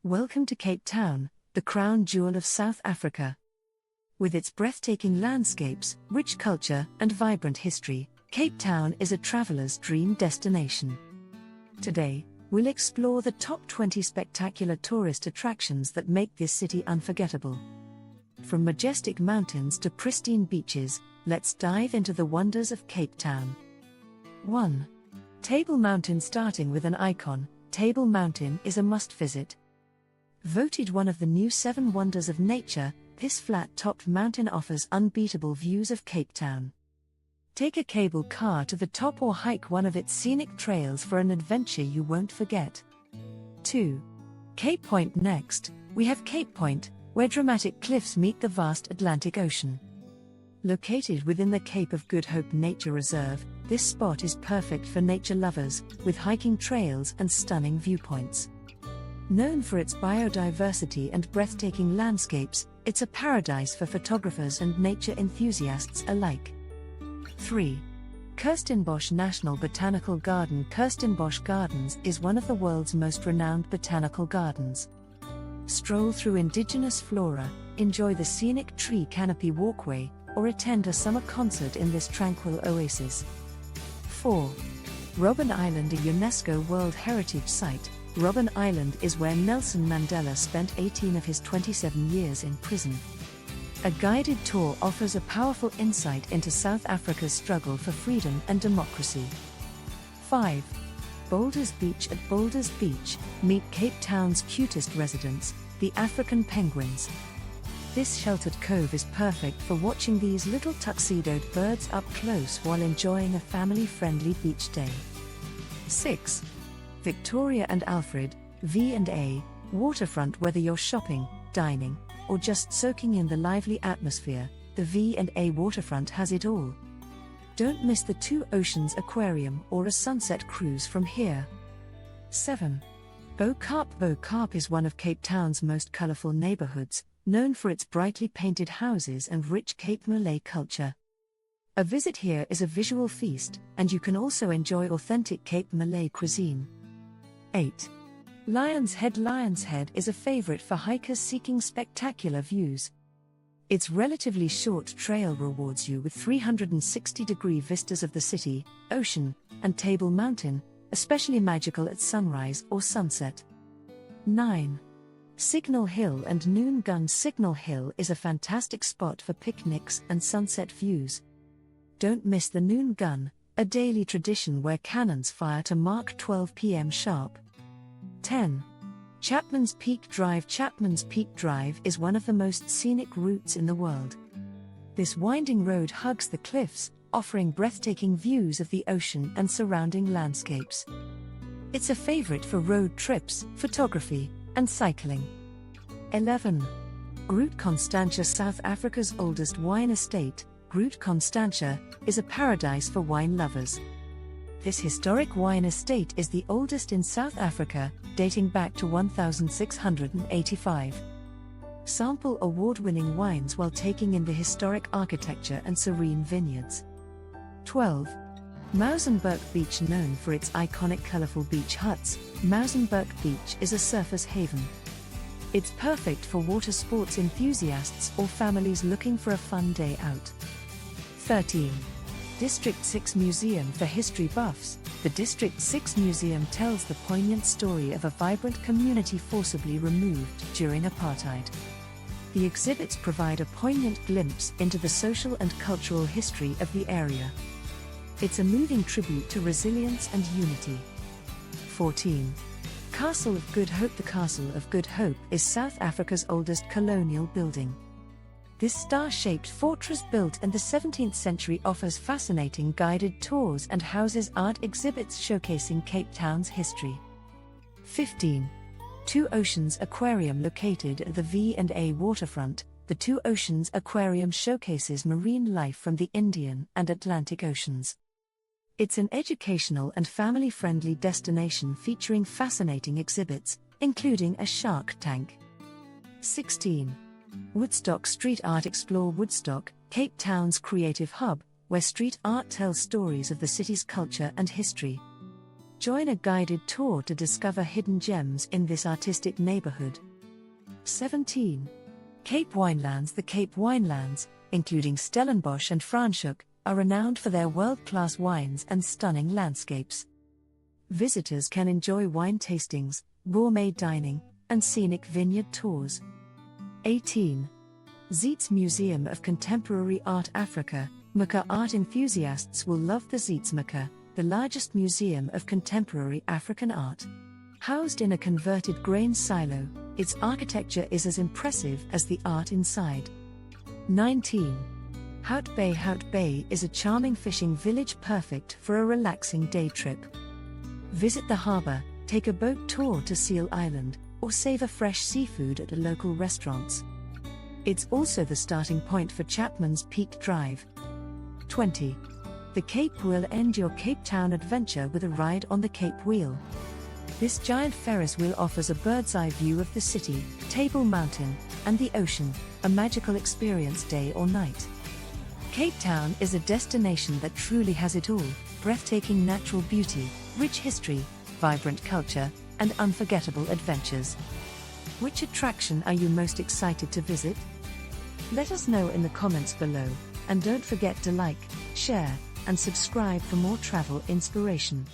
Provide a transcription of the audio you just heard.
Welcome to Cape Town, the crown jewel of South Africa. With its breathtaking landscapes, rich culture, and vibrant history, Cape Town is a traveler's dream destination. Today, we'll explore the top 20 spectacular tourist attractions that make this city unforgettable. From majestic mountains to pristine beaches, let's dive into the wonders of Cape Town. 1. Table Mountain. Starting with an icon, Table Mountain is a must-visit. Voted one of the new 7 wonders of nature, this flat-topped mountain offers unbeatable views of Cape Town. Take a cable car to the top or hike one of its scenic trails for an adventure you won't forget. 2. Cape Point. Next, we have Cape Point, where dramatic cliffs meet the vast Atlantic Ocean. Located within the Cape of Good Hope Nature Reserve, this spot is perfect for nature lovers, with hiking trails and stunning viewpoints. Known for its biodiversity and breathtaking landscapes, it's a paradise for photographers and nature enthusiasts alike. 3. Kirstenbosch National Botanical Garden. Kirstenbosch Gardens is one of the world's most renowned botanical gardens. Stroll through indigenous flora, enjoy the scenic tree canopy walkway, or attend a summer concert in this tranquil oasis. 4. Robben Island. A UNESCO World Heritage Site, Robben Island is where Nelson Mandela spent 18 of his 27 years in prison. A guided tour offers a powerful insight into South Africa's struggle for freedom and democracy. 5. Boulders Beach. At Boulders Beach, meet Cape Town's cutest residents, the African penguins. This sheltered cove is perfect for watching these little tuxedoed birds up close while enjoying a family-friendly beach day. 6. Victoria and Alfred, V&A Waterfront. Whether you're shopping, dining, or just soaking in the lively atmosphere, the V&A Waterfront has it all. Don't miss the Two Oceans Aquarium or a sunset cruise from here. 7. Bo-Kaap. Bo-Kaap is one of Cape Town's most colorful neighborhoods, known for its brightly painted houses and rich Cape Malay culture. A visit here is a visual feast, and you can also enjoy authentic Cape Malay cuisine. 8. Lions Head. Lions Head is a favorite for hikers seeking spectacular views. Its relatively short trail rewards you with 360-degree vistas of the city, ocean, and Table Mountain, especially magical at sunrise or sunset. 9. Signal Hill and Noon Gun. Signal Hill is a fantastic spot for picnics and sunset views. Don't miss the Noon Gun, a daily tradition where cannons fire to mark 12 p.m. sharp. 10. Chapman's Peak Drive. Chapman's Peak Drive is one of the most scenic routes in the world. This winding road hugs the cliffs, offering breathtaking views of the ocean and surrounding landscapes. It's a favorite for road trips, photography, and cycling. 11. Groot Constantia. South Africa's oldest wine estate, Groot Constantia, is a paradise for wine lovers. This historic wine estate is the oldest in South Africa, dating back to 1685. Sample award-winning wines while taking in the historic architecture and serene vineyards. 12. Muizenberg Beach. Known for its iconic colorful beach huts, Muizenberg Beach is a surfer's haven. It's perfect for water sports enthusiasts or families looking for a fun day out. 13. District 6 Museum. For history buffs, the District 6 Museum tells the poignant story of a vibrant community forcibly removed during apartheid. The exhibits provide a poignant glimpse into the social and cultural history of the area. It's a moving tribute to resilience and unity. 14. Castle of Good Hope. The Castle of Good Hope is South Africa's oldest colonial building. This star-shaped fortress built in the 17th century offers fascinating guided tours and houses art exhibits showcasing Cape Town's history. 15. Two Oceans Aquarium. Located at the V&A Waterfront, the Two Oceans Aquarium showcases marine life from the Indian and Atlantic Oceans. It's an educational and family-friendly destination featuring fascinating exhibits, including a shark tank. 16. Woodstock Street Art. Explore Woodstock, Cape Town's creative hub, where street art tells stories of the city's culture and history. Join a guided tour to discover hidden gems in this artistic neighborhood. 17. Cape Winelands. The Cape Winelands, including Stellenbosch and Franschhoek, are renowned for their world-class wines and stunning landscapes. Visitors can enjoy wine tastings, gourmet dining, and scenic vineyard tours. 18. Zeitz Museum of Contemporary Art Africa. Mecca art enthusiasts will love the Zeitz Mecca, the largest museum of contemporary African art. Housed in a converted grain silo, its architecture is as impressive as the art inside. 19. Hout Bay. Hout Bay is a charming fishing village perfect for a relaxing day trip. Visit the harbor, take a boat tour to Seal Island, or savor fresh seafood at local restaurants. It's also the starting point for Chapman's Peak Drive. 20. The Cape Wheel. End your Cape Town adventure with a ride on the Cape Wheel. This giant Ferris wheel offers a bird's-eye view of the city, Table Mountain, and the ocean, a magical experience day or night. Cape Town is a destination that truly has it all: breathtaking natural beauty, rich history, vibrant culture, and unforgettable adventures. Which attraction are you most excited to visit? Let us know in the comments below, and don't forget to like, share, and subscribe for more travel inspiration.